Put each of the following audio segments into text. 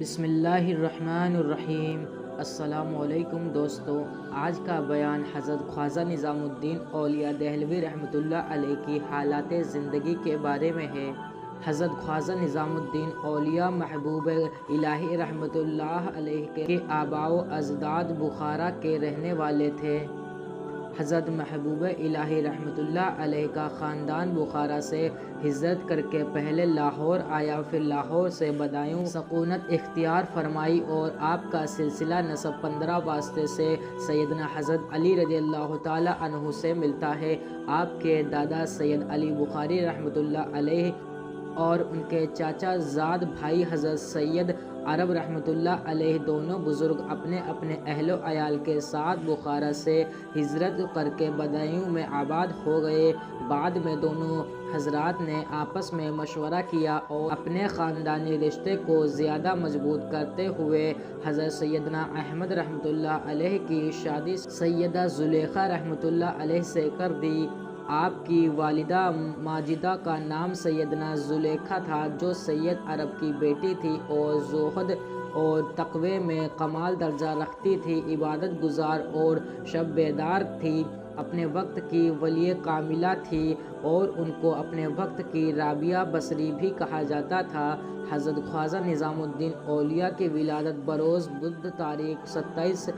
بسم اللہ الرحمن الرحیم۔ السلام علیکم دوستو، آج کا بیان حضرت خواجہ نظام الدین اولیاء دہلوی رحمۃ اللہ علیہ کی حالات زندگی کے بارے میں ہے۔ حضرت خواجہ نظام الدین اولیاء محبوب الہی رحمۃ اللہ علیہ کے آباء و اجداد بخارا کے رہنے والے تھے۔ حضرت محبوب الہی رحمۃ اللہ علیہ کا خاندان بخارا سے ہجرت کر کے پہلے لاہور آیا، پھر لاہور سے بدایوں سکونت اختیار فرمائی اور آپ کا سلسلہ نسب 15 واسطے سے سیدنا حضرت علی رضی اللہ تعالی عنہ سے ملتا ہے۔ آپ کے دادا سید علی بخاری رحمۃ اللہ علیہ اور ان کے چاچا زاد بھائی حضرت سید عرب رحمۃ اللہ علیہ دونوں بزرگ اپنے اپنے اہل و عیال کے ساتھ بخارا سے ہجرت کر کے بدایوں میں آباد ہو گئے۔ بعد میں دونوں حضرات نے آپس میں مشورہ کیا اور اپنے خاندانی رشتے کو زیادہ مضبوط کرتے ہوئے حضرت سیدنا احمد رحمۃ اللہ علیہ کی شادی سیدہ زلیخا رحمۃ اللہ علیہ سے کر دی۔ آپ کی والدہ ماجدہ کا نام سیدنا زلیخا تھا، جو سید عرب کی بیٹی تھی اور زہد اور تقوی میں کمال درجہ رکھتی تھی، عبادت گزار اور شب بیدار تھی، اپنے وقت کی ولی کاملہ تھی اور ان کو اپنے وقت کی رابعہ بصری بھی کہا جاتا تھا۔ حضرت خواجہ نظام الدین اولیاء کی ولادت بروز بدھ تاریخ 27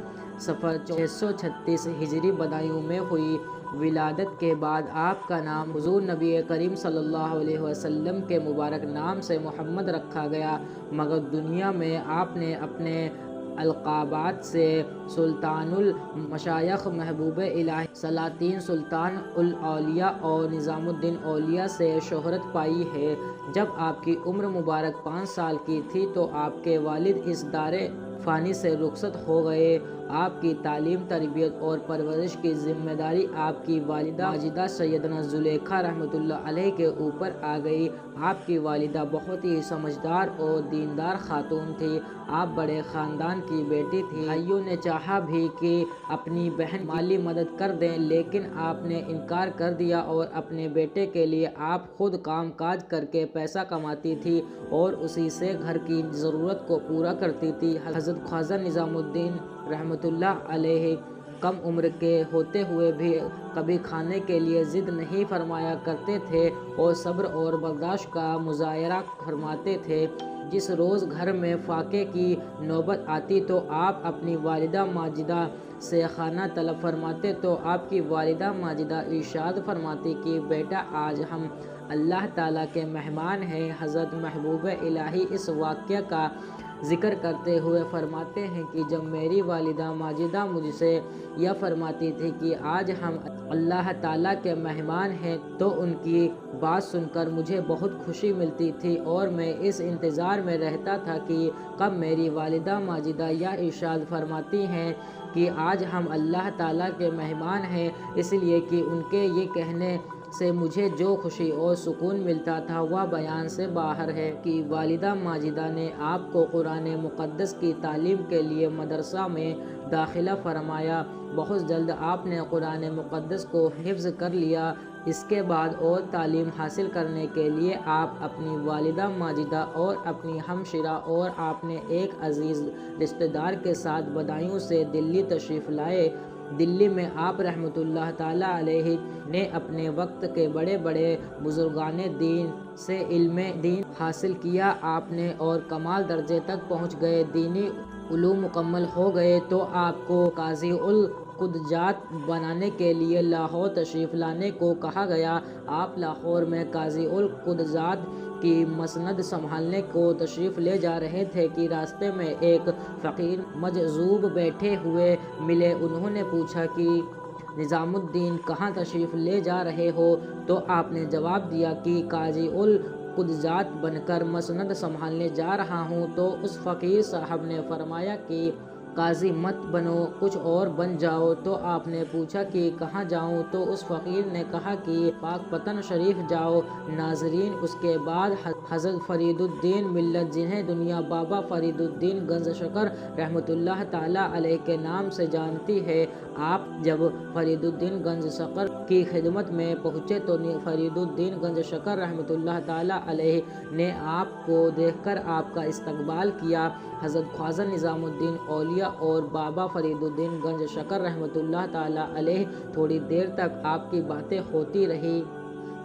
صفر 636 ہجری بدایوں میں ہوئی۔ ولادت کے بعد آپ کا نام حضور نبی کریم صلی اللہ علیہ وسلم کے مبارک نام سے محمد رکھا گیا، مگر دنیا میں آپ نے اپنے القابات سے سلطان المشائخ، محبوب الہی، سلاطین، سلطان الاولیاء اور نظام الدین اولیاء سے شہرت پائی ہے۔ جب آپ کی عمر مبارک 5 سال کی تھی تو آپ کے والد اس دار فانی سے رخصت ہو گئے۔ آپ کی تعلیم، تربیت اور پرورش کی ذمہ داری آپ کی والدہ ماجدہ سیدنا زلیخا رحمۃ اللہ علیہ کے اوپر آ گئی۔ آپ کی والدہ بہت ہی سمجھدار اور دیندار خاتون تھی۔ آپ بڑے خاندان کی بیٹی تھی۔ بھائیوں نے چاہا بھی کہ اپنی بہن کی مالی مدد کر دیں، لیکن آپ نے انکار کر دیا اور اپنے بیٹے کے لیے آپ خود کام کاج کر کے پیسہ کماتی تھی اور اسی سے گھر کی ضرورت کو پورا کرتی تھی۔ حضرت خواجہ نظام الدین رحمۃ اللہ علیہ کم عمر کے ہوتے ہوئے بھی کبھی کھانے کے لیے ضد نہیں فرمایا کرتے تھے اور صبر اور برداشت کا مظاہرہ فرماتے تھے۔ جس روز گھر میں فاقے کی نوبت آتی تو آپ اپنی والدہ ماجدہ سے کھانا طلب فرماتے تو آپ کی والدہ ماجدہ ارشاد فرماتی کہ بیٹا، آج ہم اللہ تعالیٰ کے مہمان ہیں۔ حضرت محبوب الہی اس واقعہ کا ذکر کرتے ہوئے فرماتے ہیں کہ جب میری والدہ ماجدہ مجھ سے یہ فرماتی تھی کہ آج ہم اللہ تعالیٰ کے مہمان ہیں تو ان کی بات سن کر مجھے بہت خوشی ملتی تھی اور میں اس انتظار میں رہتا تھا کہ کب میری والدہ ماجدہ یہ ارشاد فرماتی ہیں کہ آج ہم اللہ تعالیٰ کے مہمان ہیں، اس لیے کہ ان کے یہ کہنے سے مجھے جو خوشی اور سکون ملتا تھا وہ بیان سے باہر ہے کہ والدہ ماجدہ نے آپ کو قرآن مقدس کی تعلیم کے لیے مدرسہ میں داخلہ فرمایا۔ بہت جلد آپ نے قرآن مقدس کو حفظ کر لیا۔ اس کے بعد اور تعلیم حاصل کرنے کے لیے آپ اپنی والدہ ماجدہ اور اپنی ہمشیرہ اور آپ نے ایک عزیز رشتہ دار کے ساتھ بدایوں سے دلی تشریف لائے۔ دلی میں آپ رحمۃ اللہ تعالیٰ علیہ نے اپنے وقت کے بڑے بڑے بزرگان دین سے علم دین حاصل کیا۔ آپ نے اور کمال درجے تک پہنچ گئے، دینی علوم مکمل ہو گئے تو آپ کو قاضی القضات بنانے کے لیے لاہور تشریف لانے کو کہا گیا۔ آپ لاہور میں قاضی القضات کی مسند سنبھالنے کو تشریف لے جا رہے تھے کہ راستے میں ایک فقیر مجذوب بیٹھے ہوئے ملے۔ انہوں نے پوچھا کہ نظام الدین کہاں تشریف لے جا رہے ہو؟ تو آپ نے جواب دیا کہ قاضی القضات بن کر مسند سنبھالنے جا رہا ہوں۔ تو اس فقیر صاحب نے فرمایا کہ قاضی مت بنو، کچھ اور بن جاؤ۔ تو آپ نے پوچھا کہ کہاں جاؤں؟ تو اس فقیر نے کہا کہ پاک پتن شریف جاؤ۔ ناظرین، اس کے بعد حضرت فرید الدین ملت، جنہیں دنیا بابا فرید الدین گنج شکر رحمۃ اللہ تعالیٰ علیہ کے نام سے جانتی ہے، آپ جب فرید الدین گنج شکر کی خدمت میں پہنچے تو فرید الدین گنج شکر رحمۃ اللہ تعالیٰ علیہ نے آپ کو دیکھ کر آپ کا استقبال کیا۔ حضرت خواجہ نظام الدین اولیاء اور بابا فرید الدین گنج شکر رحمۃ اللہ تعالیٰ علیہ تھوڑی دیر تک آپ کی باتیں ہوتی رہی۔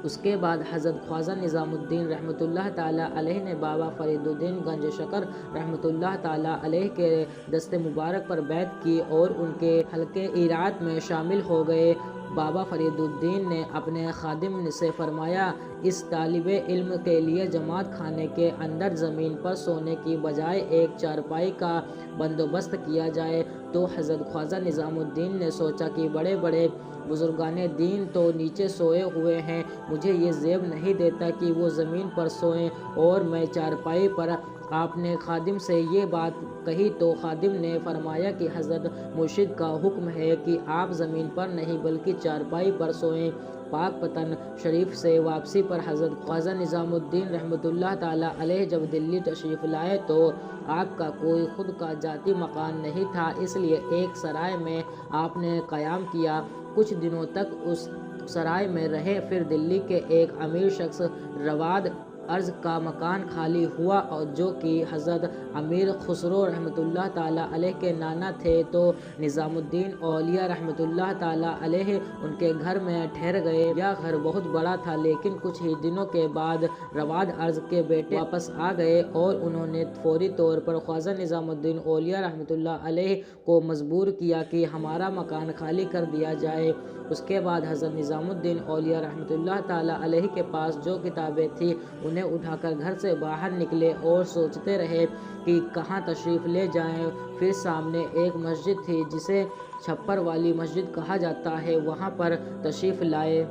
اس کے بعد حضرت خواجہ نظام الدین رحمۃ اللہ تعالیٰ علیہ نے بابا فرید الدین گنج شکر رحمۃ اللہ تعالیٰ علیہ کے دست مبارک پر بیعت کی اور ان کے حلقے ارادت میں شامل ہو گئے۔ بابا فرید الدین نے اپنے خادم سے فرمایا، اس طالب علم کے لیے جماعت خانے کے اندر زمین پر سونے کی بجائے ایک چارپائی کا بندوبست کیا جائے۔ تو حضرت خواجہ نظام الدین نے سوچا کہ بڑے بڑے بزرگان دین تو نیچے سوئے ہوئے ہیں، مجھے یہ زیب نہیں دیتا کہ وہ زمین پر سوئیں اور میں چارپائی پر۔ آپ نے خادم سے یہ بات کہی تو خادم نے فرمایا کہ حضرت مرشد کا حکم ہے کہ آپ زمین پر نہیں بلکہ چارپائی پر سوئیں۔ پاک پتن شریف سے واپسی پر حضرت خواجہ نظام الدین رحمۃ اللہ تعالیٰ علیہ جب دلی تشریف لائے تو آپ کا کوئی خود کا ذاتی مکان نہیں تھا، اس لیے ایک سرائے میں آپ نے قیام کیا۔ کچھ دنوں تک اس سرائے میں رہے، پھر دلی کے ایک امیر شخص رواد ارض کا مکان خالی ہوا اور جو کہ حضرت امیر خسرو رحمۃ اللہ تعالیٰ علیہ کے نانا تھے، تو نظام الدین اولیاء رحمۃ اللہ تعالیٰ علیہ ان کے گھر میں ٹھہر گئے۔ یہ گھر بہت بڑا تھا، لیکن کچھ ہی دنوں کے بعد رواد ارض کے بیٹے واپس آ گئے اور انہوں نے فوری طور پر خواجہ نظام الدین اولیاء رحمۃ اللہ علیہ کو مجبور کیا کہ ہمارا مکان خالی کر دیا جائے۔ اس کے بعد حضرت نظام الدین اولیاء رحمۃ اللہ تعالیٰ علیہ کے پاس جو کتابیں تھیں انہیں اٹھا کر گھر سے باہر نکلے اور سوچتے رہے کہ کہاں تشریف لے جائیں۔ پھر سامنے ایک مسجد تھی جسے چھپر والی مسجد کہا جاتا ہے، وہاں پر تشریف لائے۔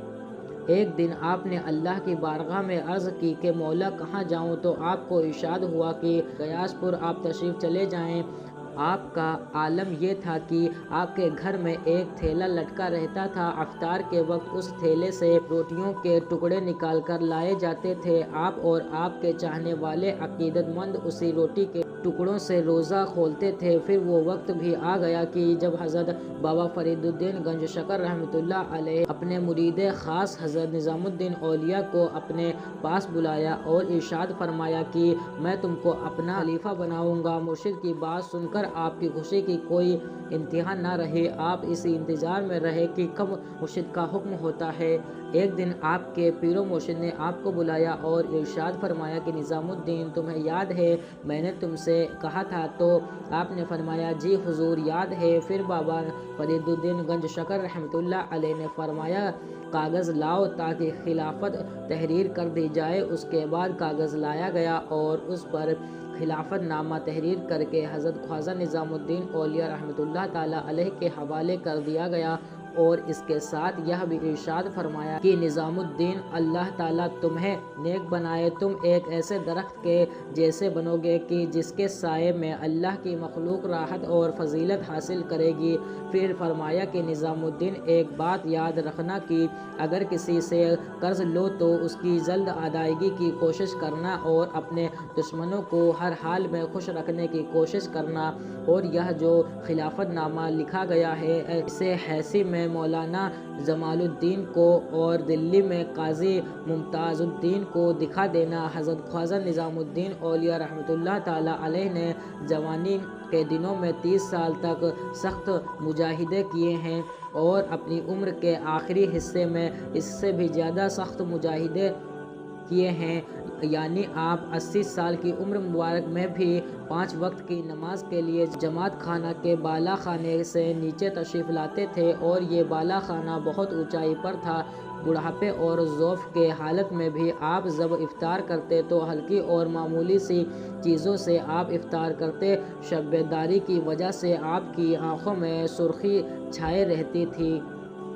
ایک دن آپ نے اللہ کی بارگاہ میں عرض کی کہ مولا کہاں جاؤں؟ تو آپ کو ارشاد ہوا کہ غیاث پور آپ تشریف چلے جائیں۔ آپ کا عالم یہ تھا کہ آپ کے گھر میں ایک تھیلا لٹکا رہتا تھا، افطار کے وقت اس تھیلے سے روٹیوں کے ٹکڑے نکال کر لائے جاتے تھے، آپ اور آپ کے چاہنے والے عقیدت مند اسی روٹی کے ٹکڑوں سے روزہ کھولتے تھے۔ پھر وہ وقت بھی آ گیا کہ جب حضرت بابا فرید الدین گنج شکر رحمۃ اللہ علیہ اپنے مرید خاص حضرت نظام الدین اولیاء کو اپنے پاس بلایا اور ارشاد فرمایا کہ میں تم کو اپنا خلیفہ بناؤں گا۔ مرشد کی بات سن کر آپ کی خوشی کی کوئی انتہا نہ رہی، آپ اسی انتظار میں رہے کہ کب مرشد کا حکم ہوتا ہے۔ ایک دن آپ کے پیر و مرشد نے آپ کو بلایا اور ارشاد فرمایا کہ نظام الدین تمہیں یاد ہے میں نے تم سے کہا تھا؟ تو آپ نے فرمایا جی حضور یاد ہے۔ پھر بابا فرید الدین گنج شکر رحمۃ اللہ علیہ نے فرمایا کاغذ لاؤ تاکہ خلافت تحریر کر دی جائے۔ اس کے بعد کاغذ لایا گیا اور اس پر خلافت نامہ تحریر کر کے حضرت خواجہ نظام الدین اولیاء رحمۃ اللہ تعالیٰ علیہ کے حوالے کر دیا گیا اور اس کے ساتھ یہ بھی ارشاد فرمایا کہ نظام الدین اللہ تعالیٰ تمہیں نیک بنائے، تم ایک ایسے درخت کے جیسے بنو گے کہ جس کے سائے میں اللہ کی مخلوق راحت اور فضیلت حاصل کرے گی۔ پھر فرمایا کہ نظام الدین ایک بات یاد رکھنا کہ اگر کسی سے قرض لو تو اس کی جلد ادائیگی کی کوشش کرنا اور اپنے دشمنوں کو ہر حال میں خوش رکھنے کی کوشش کرنا۔ اور یہ جو خلافت نامہ لکھا گیا ہے اسے حیثی میں مولانا جمال الدین کو اور دلی میں قاضی ممتاز الدین کو دکھا دینا۔ حضرت خواجہ نظام الدین اولیاء رحمۃ اللہ تعالیٰ علیہ نے جوانی کے دنوں میں 30 سال تک سخت مجاہدے کیے ہیں اور اپنی عمر کے آخری حصے میں اس سے بھی زیادہ سخت مجاہدے کیے ہیں، یعنی آپ 80 سال کی عمر مبارک میں بھی 5 وقت کی نماز کے لیے جماعت خانہ کے بالا خانے سے نیچے تشریف لاتے تھے اور یہ بالا خانہ بہت اونچائی پر تھا۔ بڑھاپے اور ضعف کے حالت میں بھی آپ جب افطار کرتے تو ہلکی اور معمولی سی چیزوں سے آپ افطار کرتے، شب بیداری کی وجہ سے آپ کی آنکھوں میں سرخی چھائے رہتی تھی۔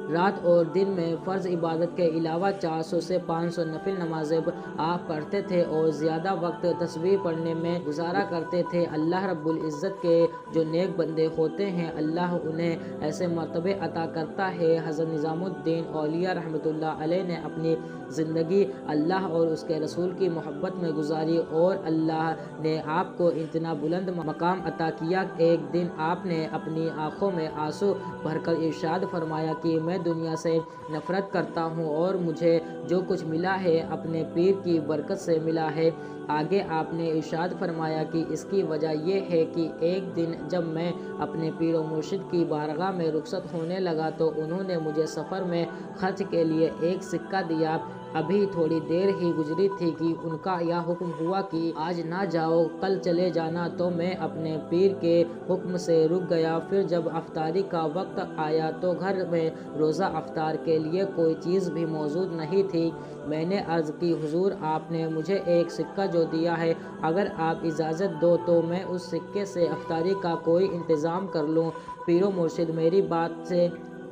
رات اور دن میں فرض عبادت کے علاوہ 400 سے 500 نفل نمازیں آپ پڑھتے تھے اور زیادہ وقت تسبیح پڑھنے میں گزارا کرتے تھے۔ اللہ رب العزت کے جو نیک بندے ہوتے ہیں اللہ انہیں ایسے مرتبے عطا کرتا ہے۔ حضرت نظام الدین اولیاء رحمۃ اللہ علیہ نے اپنی زندگی اللہ اور اس کے رسول کی محبت میں گزاری اور اللہ نے آپ کو اتنا بلند مقام عطا کیا۔ ایک دن آپ نے اپنی آنکھوں میں آنسو بھر کر ارشاد فرمایا کہ میں دنیا سے نفرت کرتا ہوں اور مجھے جو کچھ ملا ہے اپنے پیر کی برکت سے ملا ہے۔ آگے آپ نے ارشاد فرمایا کہ اس کی وجہ یہ ہے کہ ایک دن جب میں اپنے پیر و مرشد کی بارگاہ میں رخصت ہونے لگا تو انہوں نے مجھے سفر میں خرچ کے لیے ایک سکہ دیا۔ ابھی تھوڑی دیر ہی گزری تھی کہ ان کا یہ حکم ہوا کہ آج نہ جاؤ کل چلے جانا، تو میں اپنے پیر کے حکم سے رک گیا۔ پھر جب افطاری کا وقت آیا تو گھر میں روزہ افطار کے لیے کوئی چیز بھی موجود نہیں تھی۔ میں نے عرض کی حضور آپ نے مجھے ایک سکہ جو دیا ہے اگر آپ اجازت دو تو میں اس سکے سے افطاری کا کوئی انتظام کر لوں۔ پیر و مرشد میری بات سے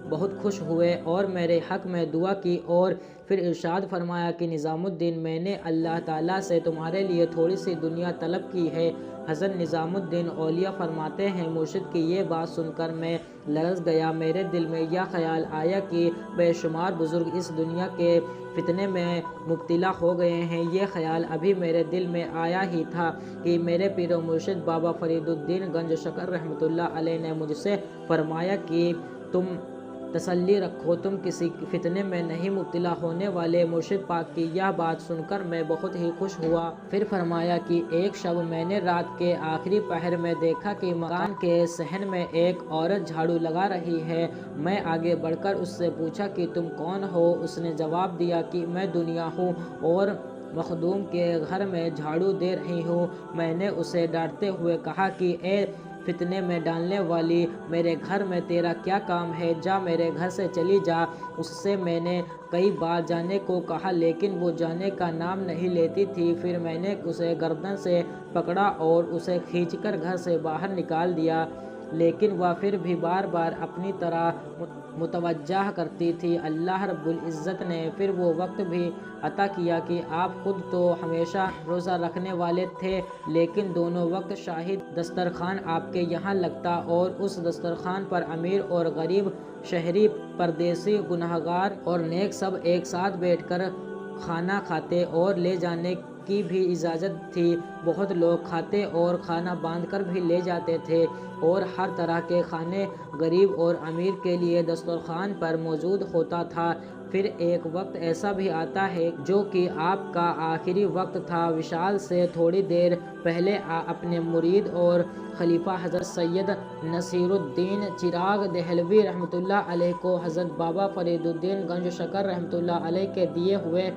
بہت خوش ہوئے اور میرے حق میں دعا کی اور پھر ارشاد فرمایا کہ نظام الدین میں نے اللہ تعالیٰ سے تمہارے لیے تھوڑی سی دنیا طلب کی ہے۔ حضرت نظام الدین اولیاء فرماتے ہیں مرشد کی یہ بات سن کر میں لرز گیا۔ میرے دل میں یہ خیال آیا کہ بے شمار بزرگ اس دنیا کے فتنے میں مبتلا ہو گئے ہیں۔ یہ خیال ابھی میرے دل میں آیا ہی تھا کہ میرے پیر و مرشد بابا فرید الدین گنج شکر رحمۃ اللہ علیہ نے مجھ سے فرمایا کہ تم تسلی رکھو، تم کسی فتنے میں نہیں مبتلا ہونے والے۔ مرشد پاک کی یہ بات سن کر میں بہت ہی خوش ہوا۔ پھر فرمایا کہ ایک شب میں نے رات کے آخری پہر میں دیکھا کہ مکان کے صحن میں ایک عورت جھاڑو لگا رہی ہے۔ میں آگے بڑھ کر اس سے پوچھا کہ تم کون ہو؟ اس نے جواب دیا کہ میں دنیا ہوں اور مخدوم کے گھر میں جھاڑو دے رہی ہوں۔ میں نے اسے ڈانٹتے ہوئے کہا کہ اے فتنے میں ڈالنے والی، میرے گھر میں تیرا کیا کام ہے؟ جا میرے گھر سے چلی جا۔ اس سے میں نے کئی بار جانے کو کہا لیکن وہ جانے کا نام نہیں لیتی تھی۔ پھر میں نے اسے گردن سے پکڑا اور اسے کھینچ کر گھر سے باہر نکال دیا لیکن وہ پھر بھی بار بار اپنی طرح متوجہ کرتی تھی۔ اللہ رب العزت نے پھر وہ وقت بھی عطا کیا کہ آپ خود تو ہمیشہ روزہ رکھنے والے تھے لیکن دونوں وقت شاہی دسترخوان آپ کے یہاں لگتا اور اس دسترخوان پر امیر اور غریب، شہری، پردیسی، گنہگار اور نیک سب ایک ساتھ بیٹھ کر کھانا کھاتے اور لے جانے کی بھی اجازت تھی۔ بہت لوگ کھاتے اور کھانا باندھ کر بھی لے جاتے تھے اور ہر طرح کے کھانے غریب اور امیر کے لیے دسترخوان پر موجود ہوتا تھا۔ پھر ایک وقت ایسا بھی آتا ہے جو کہ آپ کا آخری وقت تھا۔ وصال سے تھوڑی دیر پہلے اپنے مرید اور خلیفہ حضرت سید نصیر الدین چراغ دہلوی رحمۃ اللہ علیہ کو حضرت بابا فرید الدین گنج شکر رحمۃ اللہ علیہ کے دیے ہوئے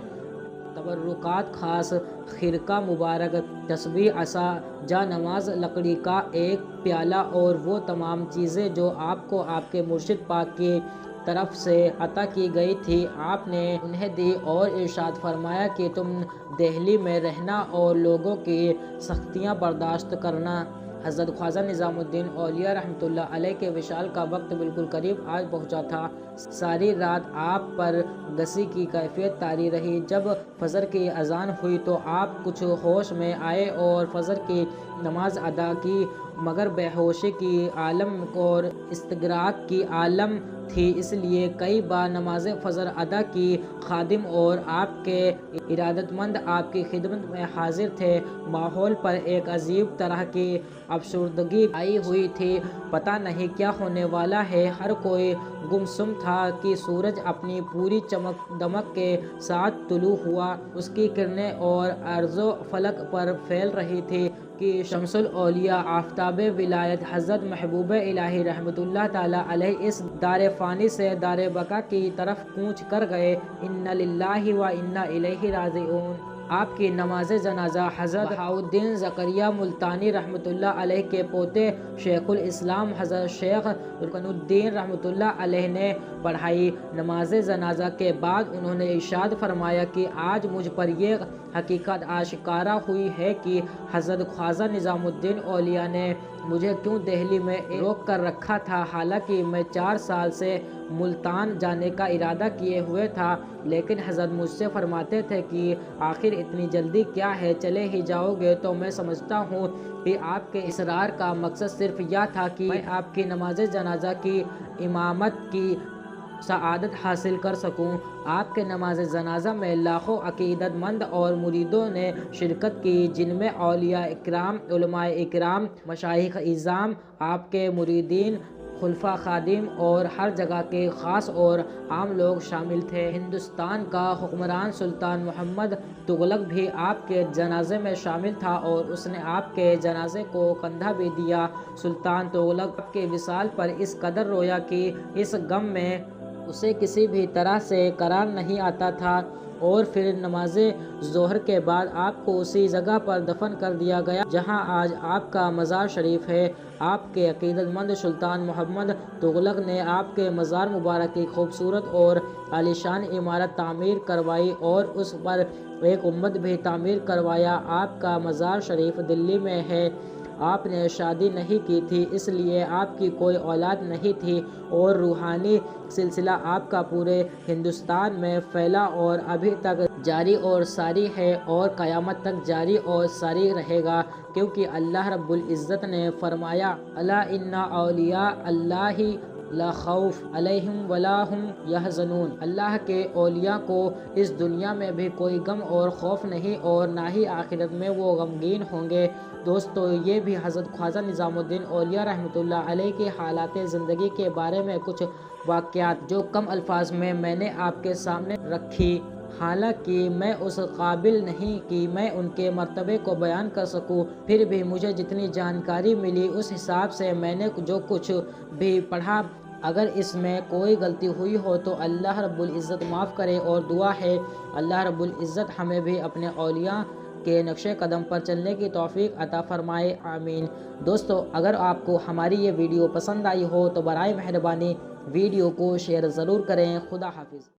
تبرکات، خاص خرقہ مبارک، تسبیح، عصا، جا نماز، لکڑی کا ایک پیالہ اور وہ تمام چیزیں جو آپ کو آپ کے مرشد پاک کی طرف سے عطا کی گئی تھی آپ نے انہیں دی اور ارشاد فرمایا کہ تم دہلی میں رہنا اور لوگوں کی سختیاں برداشت کرنا۔ حضرت خواجہ نظام الدین اولیاء رحمۃ اللہ علیہ کے وصال کا وقت بالکل قریب آج پہنچا تھا۔ ساری رات آپ پر گسی کی کیفیت طاری رہی۔ جب فجر کی اذان ہوئی تو آپ کچھ ہوش میں آئے اور فجر کی نماز ادا کی مگر بے ہوشی کی عالم اور استغراق کی عالم تھی، اس لیے کئی بار نماز فجر ادا کی۔ خادم اور آپ کے ارادت مند آپ کی خدمت میں حاضر تھے۔ ماحول پر ایک عجیب طرح کی افسردگی آئی ہوئی تھی، پتہ نہیں کیا ہونے والا ہے۔ ہر کوئی گمسم تھا کہ سورج اپنی پوری چمک دمک کے ساتھ طلوع ہوا، اس کی کرنیں اور ارض و فلک پر پھیل رہی تھی کہ شمس الاولیاء، آفتاب ولایت حضرت محبوب الہی رحمۃ اللہ تعالیٰ علیہ اس دار فانی سے دار بقا کی طرف کوچ کر گئے۔ انا للہ و انا الیہ راجعون۔ آپ کی نماز جنازہ حضرت بہاؤالدین زکریا ملتانی رحمۃ اللہ علیہ کے پوتے شیخ الاسلام حضرت شیخ رکن الدین رحمۃ اللہ علیہ نے پڑھائی۔ نماز جنازہ کے بعد انہوں نے ارشاد فرمایا کہ آج مجھ پر یہ حقیقت آشکارا ہوئی ہے کہ حضرت خواجہ نظام الدین اولیاء نے مجھے کیوں دہلی میں روک کر رکھا تھا، حالانکہ میں 4 سال سے ملتان جانے کا ارادہ کیے ہوئے تھا، لیکن حضرت مجھ سے فرماتے تھے کہ آخر اتنی جلدی کیا ہے، چلے ہی جاؤ گے تو میں سمجھتا ہوں کہ آپ کے اصرار کا مقصد صرف یہ تھا کہ میں آپ کی نماز جنازہ کی امامت کی سعادت حاصل کر سکوں۔ آپ کے نماز جنازہ میں لاکھوں عقیدت مند اور مریدوں نے شرکت کی، جن میں اولیاء اکرام، علماء اکرام، مشائخ اعظام، آپ کے مریدین، خلفاء خادم اور ہر جگہ کے خاص اور عام لوگ شامل تھے۔ ہندوستان کا حکمران سلطان محمد تغلق بھی آپ کے جنازے میں شامل تھا اور اس نے آپ کے جنازے کو کندھا بھی دیا۔ سلطان تغلق آپ کے وصال پر اس قدر رویا کہ اس غم میں اسے کسی بھی طرح سے قرار نہیں آتا تھا، اور پھر نماز ظہر کے بعد آپ کو اسی جگہ پر دفن کر دیا گیا جہاں آج آپ کا مزار شریف ہے۔ آپ کے عقیدت مند سلطان محمد تغلق نے آپ کے مزار مبارک کی خوبصورت اور عالیشان عمارت تعمیر کروائی اور اس پر ایک گنبد بھی تعمیر کروایا۔ آپ کا مزار شریف دلی میں ہے۔ آپ نے شادی نہیں کی تھی، اس لیے آپ کی کوئی اولاد نہیں تھی، اور روحانی سلسلہ آپ کا پورے ہندوستان میں پھیلا اور ابھی تک جاری اور ساری ہے اور قیامت تک جاری اور ساری رہے گا، کیونکہ اللہ رب العزت نے فرمایا، الا ان اولیاء اللہ لا خوف علیہم ولا ہم یحزنون۔ اللہ کے اولیاء کو اس دنیا میں بھی کوئی غم اور خوف نہیں، اور نہ ہی آخرت میں وہ غمگین ہوں گے۔ دوستو، یہ بھی حضرت خواجہ نظام الدین اولیاء رحمۃ اللہ علیہ کی حالات زندگی کے بارے میں کچھ واقعات جو کم الفاظ میں نے آپ کے سامنے رکھی۔ حالانکہ میں اس قابل نہیں کہ میں ان کے مرتبے کو بیان کر سکوں، پھر بھی مجھے جتنی جانکاری ملی اس حساب سے میں نے جو کچھ بھی پڑھا، اگر اس میں کوئی غلطی ہوئی ہو تو اللہ رب العزت معاف کرے، اور دعا ہے اللہ رب العزت ہمیں بھی اپنے اولیاء کے نقش قدم پر چلنے کی توفیق عطا فرمائے، آمین۔ دوستو، اگر آپ کو ہماری یہ ویڈیو پسند آئی ہو تو برائے مہربانی ویڈیو کو شیئر ضرور کریں۔ خدا حافظ۔